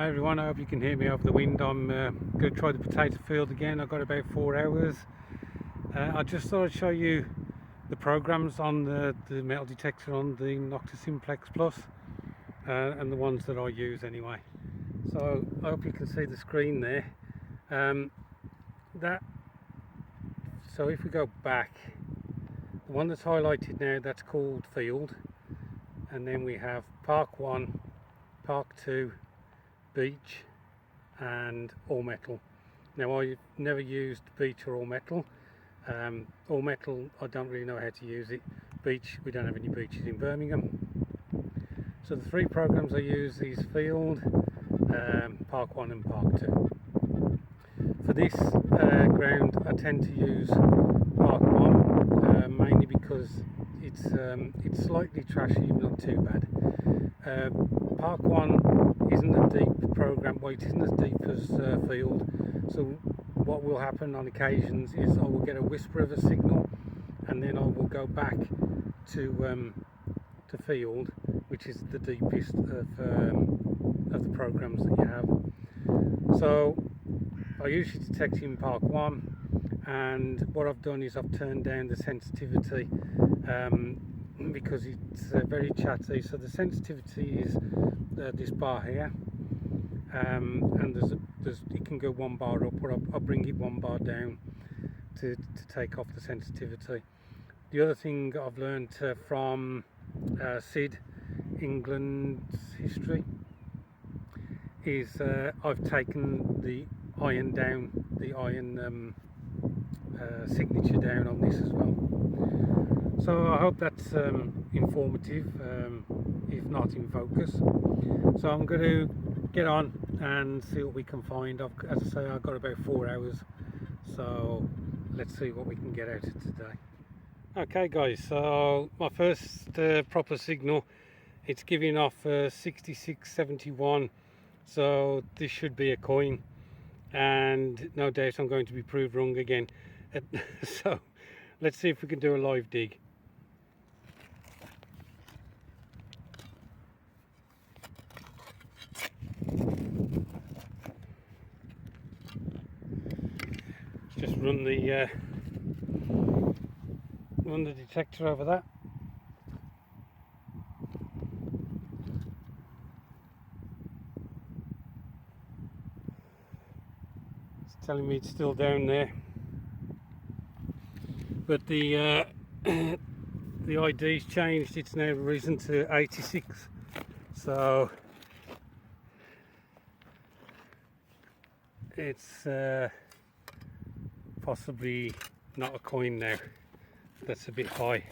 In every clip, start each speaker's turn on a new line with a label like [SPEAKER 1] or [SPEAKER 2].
[SPEAKER 1] Hi everyone, I hope you can hear me over the wind. I'm going to try the potato field again. I've got about 4 hours. I just thought I'd show you the programs on the metal detector on the Nokta Simplex Plus and the ones that I use anyway. So I hope you can see the screen there. So if we go back, the one that's highlighted now, that's called field, and then we have Park 1, Park 2, beach and all metal. Now I've never used beach or all metal. All metal, I don't really know how to use it. Beach, we don't have any beaches in Birmingham. So the three programs I use is field, Park 1 and Park 2. For this ground I tend to use Park 1 mainly because it's slightly trashy, not too bad. Park 1 isn't a deep program, well, it isn't as deep as field, so what will happen on occasions is I will get a whisper of a signal and then I will go back to field, which is the deepest of the programs that you have. So I usually detect in Park 1, and what I've done is I've turned down the sensitivity because it's very chatty. So the sensitivity is this bar here, and it can go one bar up, or I'll bring it one bar down to take off the sensitivity. The other thing I've learned from Sid, England's history, is I've taken the iron down, the iron signature down on this as well. So I hope that's informative, if not in focus. So I'm going to get on and see what we can find. As I say, I've got about 4 hours, so let's see what we can get out of today. Okay guys, so my first proper signal, it's giving off 6671, so this should be a coin, and no doubt I'm going to be proved wrong again. So let's see if we can do a live dig. Just run the detector over that. It's telling me it's still down there, but the ID's changed. It's now risen to 86, so it's possibly not a coin now. That's a bit high,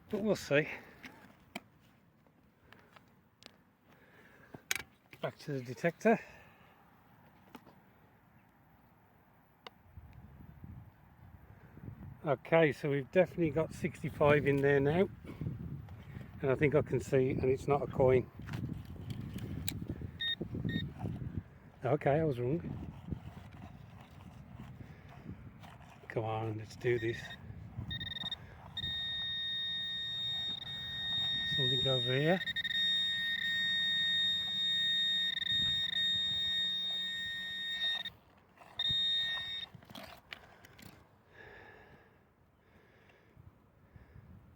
[SPEAKER 1] but we'll see. Back to the detector. Okay, so we've definitely got 65 in there now, and I think I can see, and it's not a coin. Okay, I was wrong. Come on, let's do this. Something over here.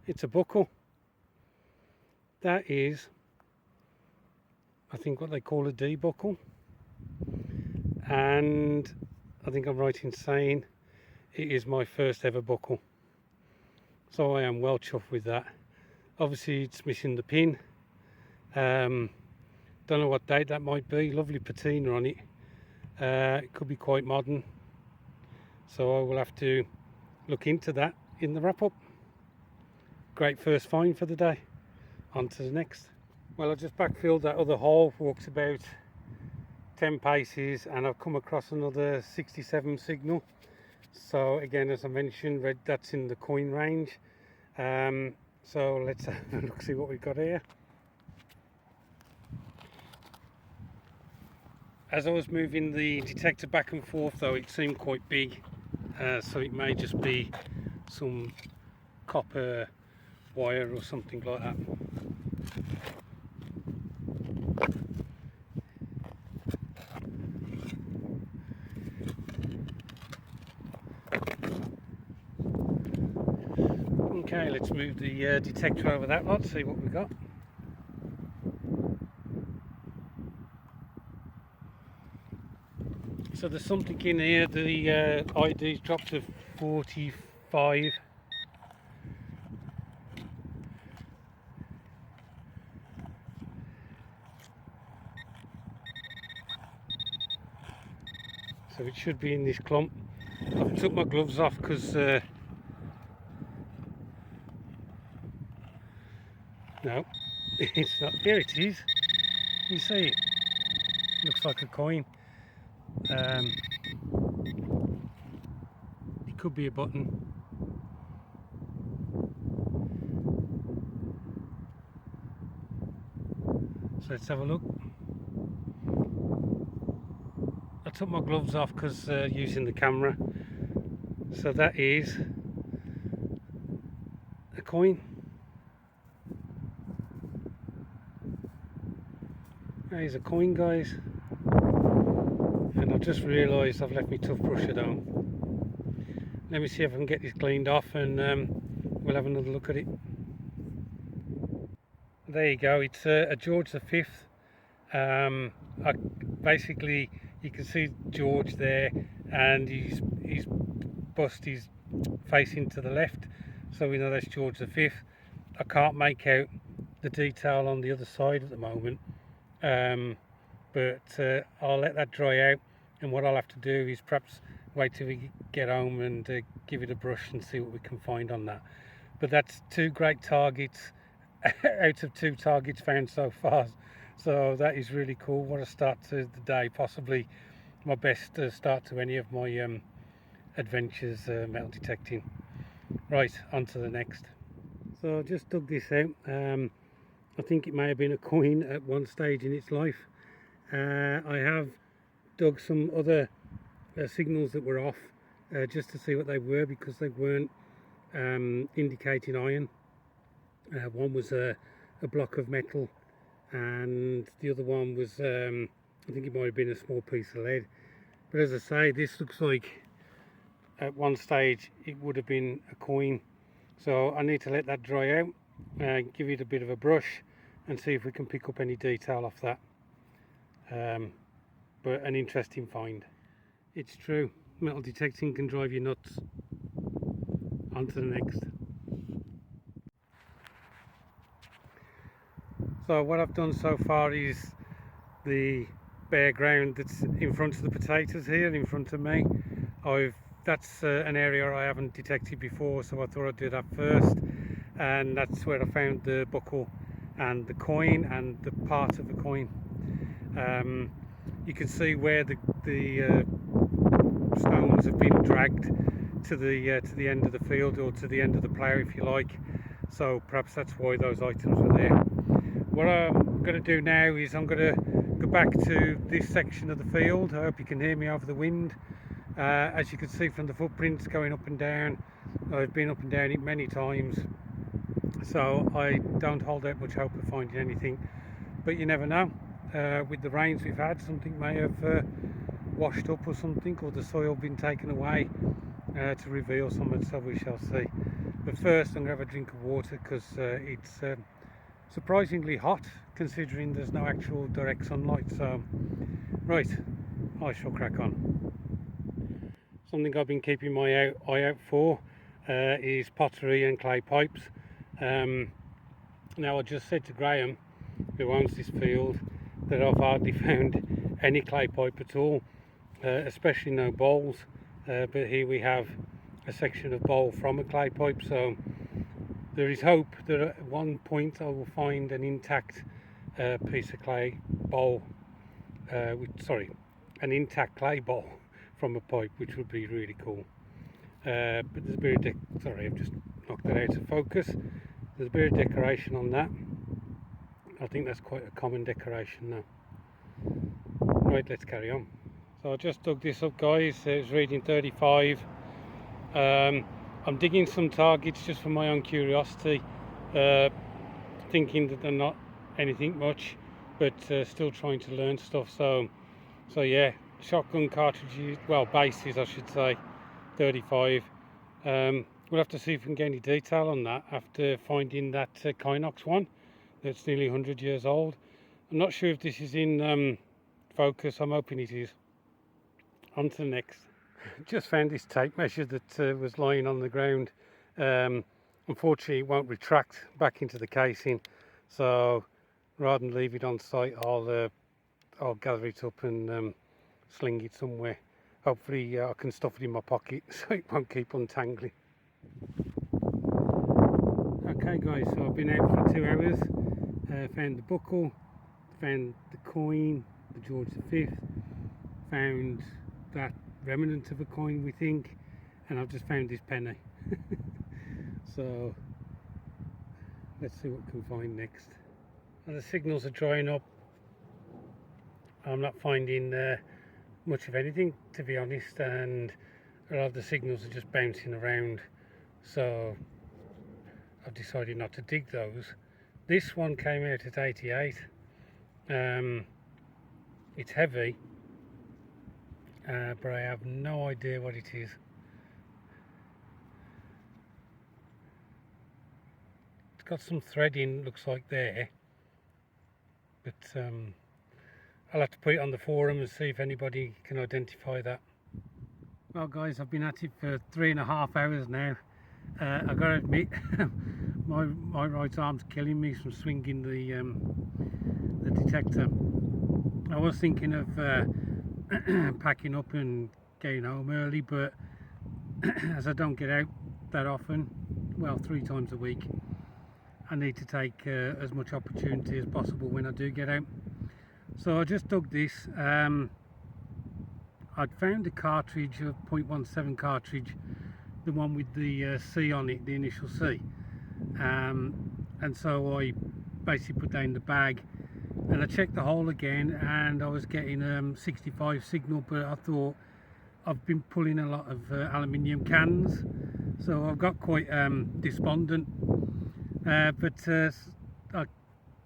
[SPEAKER 1] It's a buckle. That is, I think, what they call a D buckle, and I think I'm right in saying it is my first ever buckle, so I am well chuffed with that. Obviously it's missing the pin. Don't know what date that might be. Lovely patina on it. It could be quite modern, so I will have to look into that in the wrap up. Great first find for the day. On to the next. Well, I just backfilled that other hole, walked about 10 paces, and I've come across another 67 signal. So again, as I mentioned, that's in the coin range. So let's have a look, see what we've got here. As I was moving the detector back and forth though, it seemed quite big, so it may just be some copper wire or something like that. Okay, let's move the detector over that lot, see what we've got. So there's something in here, the ID's dropped to 45. So it should be in this clump. I've took my gloves off because no, it's not. Here it is. You see it? Looks like a coin. It could be a button. So let's have a look. I took my gloves off because using the camera. So that is a coin. That is a coin, guys. And I've just realised I've left my toothbrush at home. Let me see if I can get this cleaned off, and we'll have another look at it. There you go, it's a George V. Basically, you can see George there, and his bust is facing to the left, so we know that's George V. I can't make out the detail on the other side at the moment, but I'll let that dry out, and what I'll have to do is perhaps wait till we get home and give it a brush and see what we can find on that. But that's 2 great targets out of 2 targets found so far, so that is really cool. What a start to the day, possibly my best start to any of my adventures metal detecting. Right, on to the next. So I just dug this out. I think it may have been a coin at one stage in its life. I have dug some other signals that were off just to see what they were, because they weren't indicating iron. One was a block of metal, and the other one was I think it might have been a small piece of lead. But as I say, this looks like at one stage it would have been a coin, so I need to let that dry out, give it a bit of a brush and see if we can pick up any detail off that. But an interesting find. It's true, metal detecting can drive you nuts. On to the next. So what I've done so far is the bare ground that's in front of the potatoes here in front of me. That's an area I haven't detected before, so I thought I'd do that first, and that's where I found the buckle and the coin and the part of the coin. You can see where the stones have been dragged to the end of the field, or to the end of the plough if you like, so perhaps that's why those items were there. What I'm going to do now is I'm going to go back to this section of the field. I hope you can hear me over the wind. As you can see from the footprints going up and down, I've been up and down it many times, so I don't hold out much hope of finding anything, but you never know. With the rains we've had, something may have washed up or something, or the soil been taken away to reveal something, so we shall see. But first I'm going to have a drink of water, because it's surprisingly hot considering there's no actual direct sunlight. So right, I shall crack on. Something I've been keeping my eye out for is pottery and clay pipes. Now I just said to Graham, who owns this field, that I've hardly found any clay pipe at all, especially no bowls, but here we have a section of bowl from a clay pipe, so there is hope that at one point I will find an intact piece of clay bowl, an intact clay bowl from a pipe, which would be really cool. But there's a bit of sorry, I've just knocked that out of focus. There's a bit of decoration on that. I think that's quite a common decoration now. Right, let's carry on. So I just dug this up, guys. It's reading 35. I'm digging some targets just for my own curiosity, thinking that they're not anything much, but still trying to learn stuff. So yeah, shotgun cartridges, well, bases I should say, 35. we'll have to see if we can get any detail on that after finding that Kinox one that's nearly 100 years old. I'm not sure if this is in focus. I'm hoping it is. On to the next. Just found this tape measure that was lying on the ground. Unfortunately it won't retract back into the casing, so rather than leave it on site, I'll gather it up and sling it somewhere. Hopefully I can stuff it in my pocket so it won't keep untangling. Okay guys, so I've been out for 2 hours, found the buckle, found the coin, the George V, found that remnant of a coin we think, and I've just found this penny. So let's see what we can find next. And the signals are drying up. I'm not finding much of anything, to be honest, and a lot of the signals are just bouncing around, so I've decided not to dig those. This one came out at 88. It's heavy, but I have no idea what it is. It's got some threading, looks like there, but I'll have to put it on the forum and see if anybody can identify that. Well guys, I've been at it for 3.5 hours now. I gotta admit, my right arm's killing me from swinging the detector. I was thinking of packing up and getting home early, but as I don't get out that often, well, 3 times a week, I need to take as much opportunity as possible when I do get out. So I just dug this. I'd found a cartridge, a .17 cartridge, the one with the C on it, the initial C, and so I basically put that in the bag, and I checked the hole again, and I was getting 65 signal, but I thought I've been pulling a lot of aluminium cans, so I've got quite despondent, but I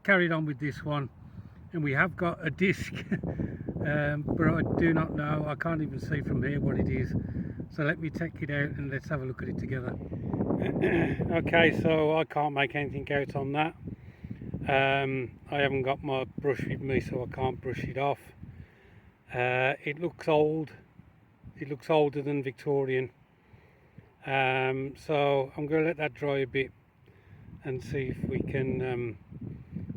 [SPEAKER 1] carried on with this one, and we have got a disc, but I do not know, I can't even see from here what it is, so let me take it out and let's have a look at it together. Okay, so I can't make anything out on that. I haven't got my brush with me, so I can't brush it off. It looks old, it looks older than Victorian, so I'm going to let that dry a bit and see if we can,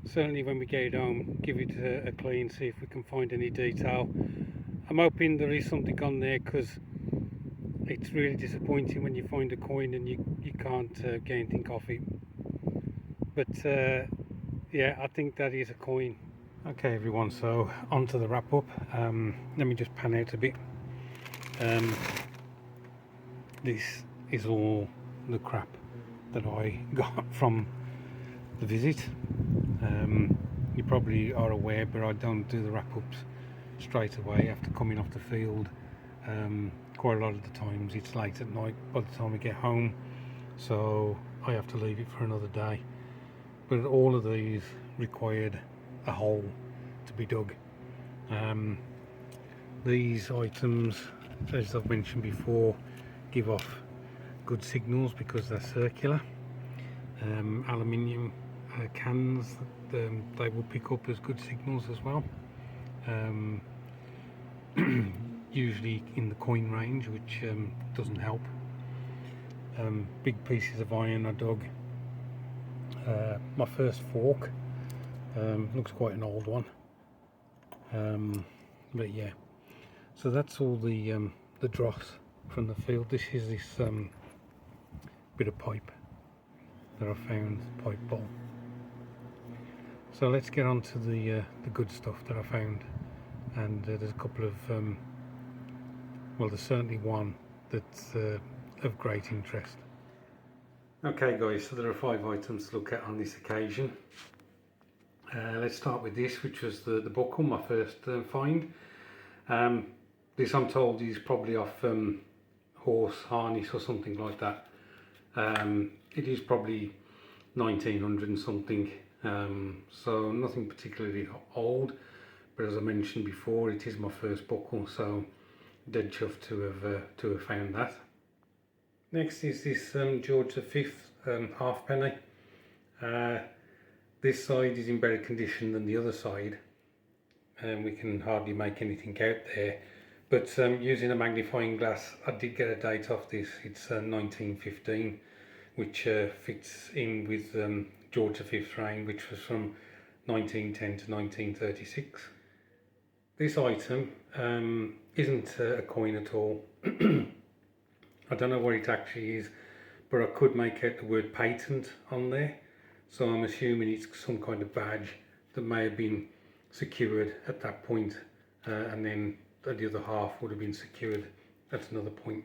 [SPEAKER 1] certainly when we get it home, give it a clean, see if we can find any detail. I'm hoping there is something on there, because it's really disappointing when you find a coin and you can't get anything off it. But yeah, I think that is a coin. Okay everyone, so on to the wrap up. Let me just pan out a bit. This is all the crap that I got from the visit. You probably are aware, but I don't do the wrap ups straight away after coming off the field. Quite a lot of the times it's late at night by the time we get home, so I have to leave it for another day. But all of these required a hole to be dug. These items, as I've mentioned before, give off good signals because they're circular. Aluminium cans, they will pick up as good signals as well. Usually in the coin range, which doesn't help. Big pieces of iron I dug. My first fork, looks quite an old one, but yeah, so that's all the dross from the field. This is this bit of pipe that I found, pipe bowl. So let's get on to the good stuff that I found, and there's a couple of well, there's certainly one that's of great interest. Okay guys, so there are 5 items to look at on this occasion. Let's start with this, which was the buckle, my first find. This, I'm told, is probably off horse harness or something like that. It is probably 1900 and something, so nothing particularly old, but as I mentioned before, it is my first buckle, so dead chuffed to have found that. Next is this George V halfpenny. This side is in better condition than the other side, and we can hardly make anything out there. But using a magnifying glass, I did get a date off this. It's 1915, which fits in with George V's reign, which was from 1910 to 1936. This item isn't a coin at all. I don't know what it actually is, but I could make out the word patent on there. So I'm assuming it's some kind of badge that may have been secured at that point, and then the other half would have been secured at another point.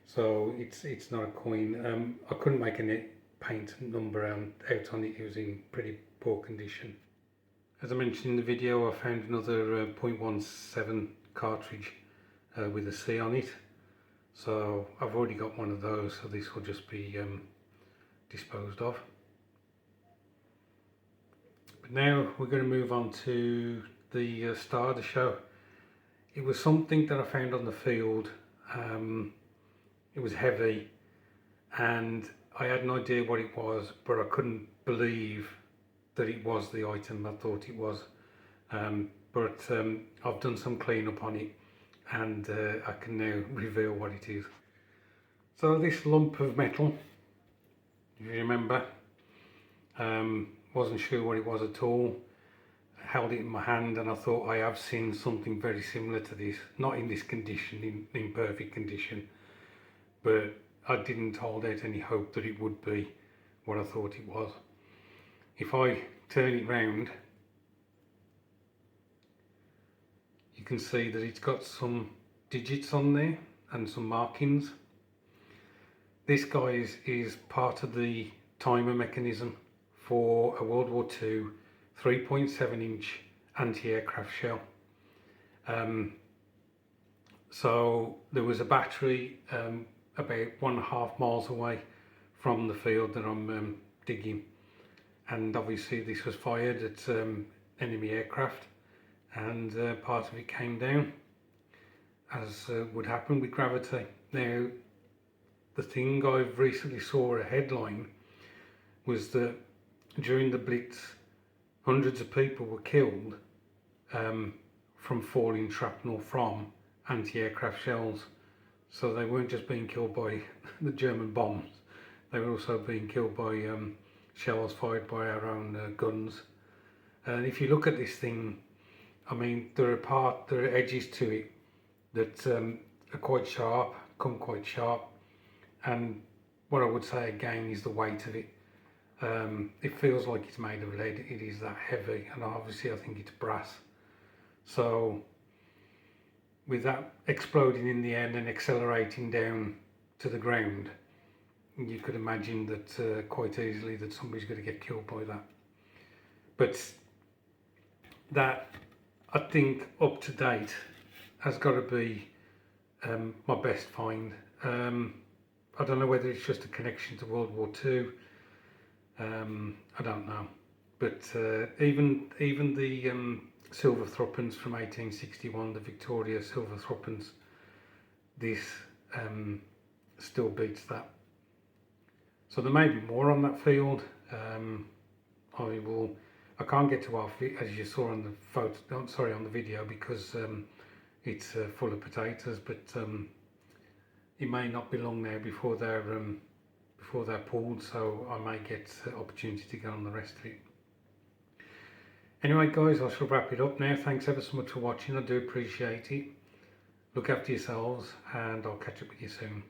[SPEAKER 1] So it's not a coin. I couldn't make any paint number out on it. It was in pretty poor condition. As I mentioned in the video, I found another 0.17 cartridge with a C on it. So I've already got one of those, so this will just be disposed of. But now we're going to move on to the star of the show. It was something that I found on the field. It was heavy and I had no idea what it was, but I couldn't believe that it was the item I thought it was. But I've done some cleanup on it, and I can now reveal what it is. So this lump of metal, if you remember, wasn't sure what it was at all. I held it in my hand and I thought, I have seen something very similar to this, not in this condition, in perfect condition, but I didn't hold out any hope that it would be what I thought it was. If I turn it round, you can see that it's got some digits on there and some markings. This, guys, is part of the timer mechanism for a World War II 3.7 inch anti-aircraft shell. So there was a battery about 1.5 miles away from the field that I'm digging, and obviously this was fired at enemy aircraft, and part of it came down, as would happen with gravity. Now, the thing I've recently saw a headline was that during the Blitz, hundreds of people were killed from falling shrapnel from anti-aircraft shells. So they weren't just being killed by the German bombs, they were also being killed by shells fired by our own guns. And if you look at this thing, I mean, there are edges to it that are quite sharp, come quite sharp, and what I would say again is the weight of it. It feels like it's made of lead. It is that heavy, and obviously I think it's brass. So with that exploding in the air and then accelerating down to the ground, you could imagine that quite easily that somebody's going to get killed by that. But that, I think, up to date has got to be my best find. I don't know whether it's just a connection to World War II. I don't know, but even the silver threepence from 1861, the Victoria silver threepence, this still beats that. So there may be more on that field. I can't get to our feet, as you saw on the photo. Sorry, on the video, because it's full of potatoes. But it may not be long now before they're pulled, so I may get opportunity to get on the rest of it. Anyway, guys, I shall wrap it up now. Thanks ever so much for watching. I do appreciate it. Look after yourselves, and I'll catch up with you soon.